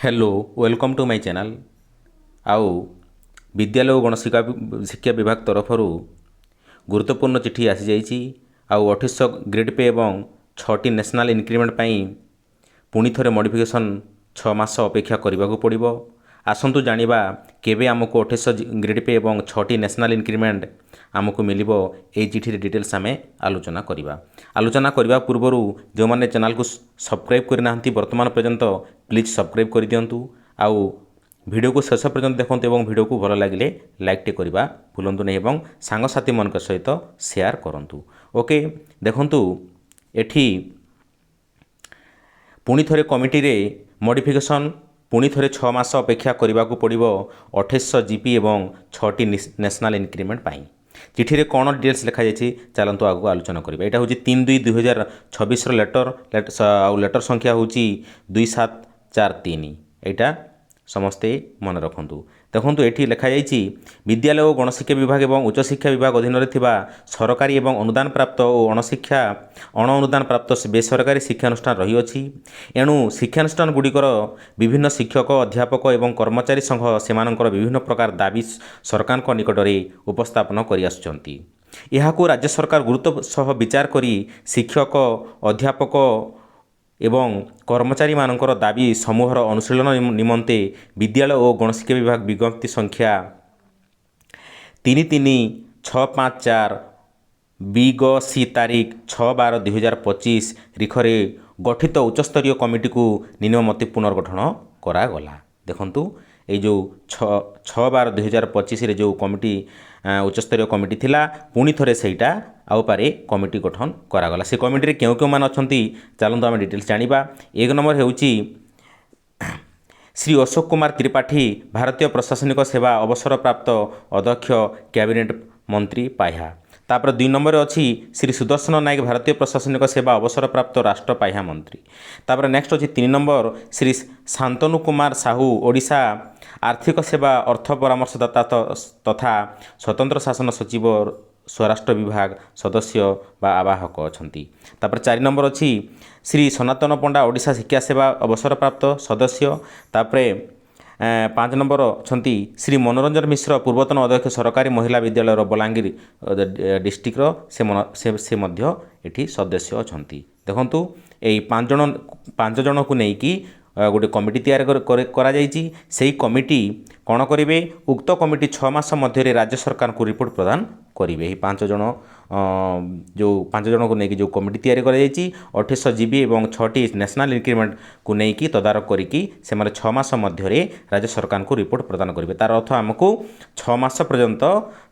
Hello welcome to my channel. आउ विद्यालय और गणशिक्षा शिक्षा विभाग तरफ गुरुत्वपूर्ण चिठी आसी जाइए। आउ 2800 ग्रेड पे एवं 6टी नेशनल इंक्रीमेंट पाई पुणी थे मॉडिफिकेशन 6 मास अपेक्षा करने को पड़ो। आसतु जाना केवे आमको 2800 ग्रेड पे एवं 6टी नेशनल इंक्रीमेंट आमको मिल चिठी डिटेल्स आम आलोचना करवा। आलोचना करने पूर्वर जो मैंने चैनल को सब्सक्राइब करना बर्तमान पर्यंत प्लीज सब्सक्राइब कर दिंतु। आउ वीडियो को शेष पर्यंत देखते और वीडियो को भल लगे लाइक टे करवा भूलु नहीं और सांगसाथी मान सहित शेयर करूँ। ओके देखु एठी पुणी थे कमिटी रे मॉडिफिकेशन पुणी थे 6 मास अपेक्षा करने को पड़ो 2800 जीपी और 6टी नेशनल इंक्रीमेंट पाई। चिठी रे कौन डिटेल्स लिखा जाए चलतु आगू आलोचना करवा। यहाँ हूँ 3/2/2026 लेटर संख्या हूँ 2743। यहाँ समस्ते मन रखु। देखो ये लिखा जाइए विद्यालय और गणशिक्षा विभाग और उच्च शिक्षा विभाग अधीन सरकारी और अनुदान प्राप्त और अण अनुदान प्राप्त बेसरकारी शिक्षानुष्ठान रहीअछि। एणु शिक्षानुष्ठान गुड़िकर विभिन्न शिक्षक अध्यापक और कर्मचारी संघ सेमानंकर विभिन्न प्रकार दाबी सरकार निकट में उपस्थापन कर आसुचंती। एहाकु राज्य सरकार गुरुत्व सह विचार करी शिक्षक अध्यापक एवं कर्मचारी मानकर दाबी समूहर अनुशीलन निमंते विद्यालय और गणशिक्षा विभाग विज्ञप्ति संख्या 33654 बिगसी तारीख 6/12/2025 रिखरे गठित उच्चस्तरीय कमिटी को निम्नमते पुनर्गठन करागला। देखंतु ये जो 6/12/2025 जो कमिटी उच्चस्तरीय कमिटी थिला पुणी थे सहीटा आउ पारे कमिटी गठन करागला। से कमिटी रे क्यों मान अछंती चलतु आम डिटेल्स जानिबा। एक नंबर हेउची श्री अशोक कुमार त्रिपाठी भारतीय प्रशासनिक सेवा अवसर प्राप्त अध्यक्ष कैबिनेट मंत्री पाह्या। तापर 2 नंबर अच्छी श्री सुदर्शन नायक भारतीय प्रशासनिक सेवा अवसर प्राप्त राष्ट्र पाह्या मंत्री। तापर नेक्स्ट अच्छी 3 नंबर श्री शांतनु कुमार साहू ओडिशा आर्थिक सेवा अर्थ परामर्शदाता तथा स्वतंत्र शासन सचिव स्वराष्ट्र विभाग सदस्य बा आवाहक अछंती। तापर 4 नंबर अच्छी श्री सनातन पंडा ओडिशा शिक्षा सेवा अवसर प्राप्त सदस्य। तापर 5 नंबर अछंती श्री मनोरंजन मिश्र पूर्वतन अध्यक्ष सरकारी महिला विद्यालय बलांगीर डिस्ट्रिक्टर से मध्य एठी सदस्य अछंती। देखंतु एई 5 जन को नेकी गोटे कमिटी तैयार करा जाइछि। सेही कमिटी कौन करेंगे उक्त कमिटी 6 मास मध्य राज्य सरकार को रिपोर्ट प्रदान करेंगे। यही 5 जन जो 5 जन को लेकिन जो कमिटी तैयारी करा जाइछि 2800 जीबी और 6टी नेशनल इंक्रीमेंट को लेकिन तदारक करिकी से 6 मास मध्य राज्य सरकार को रिपोर्ट प्रदान करेंगे। तार अर्थ आमको 6 मास पर्यंत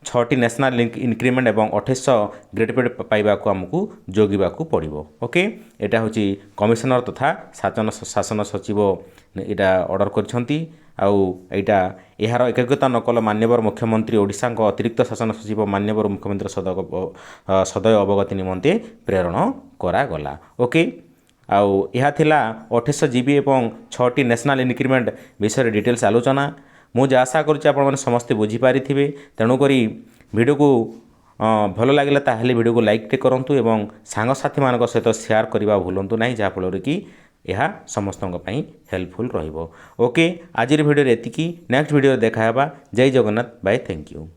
6टी नेशनल इंक्रीमेंट और 2800 ग्रेड पे पाइबा आमको जोगिबा पड़ो। ओके यहाँ हूँ कमिशनर तथा शासन सचिव यहाँ ऑर्डर करछंती। यहाँ यार एकाग्रता नकल मान्यवर मुख्यमंत्री ओडिशा अतिरिक्त शासन सचिव मान्यवर मुख्यमंत्री सदय अवगति निमंते प्रेरण करागला। ओके यह थिला 2800 जीबी और 6टी नेशनल इंक्रीमेंट विषय डिटेल्स आलोचना। मुझे आशा करुँ समस्ते बुझीपारी तेणुक वीडियो को भल लगे ताहले वीडियो को लाइक टे करंतु एवं सांगसाथी मान सहित शेयर करने भूलु ना जहाँफल कि यह समस्त हेल्पफुल रहिबो। ओके आज वीडियो एतिकी नेक्स्ट वीडियो देखा जय जगन्नाथ बाय थैंक यू।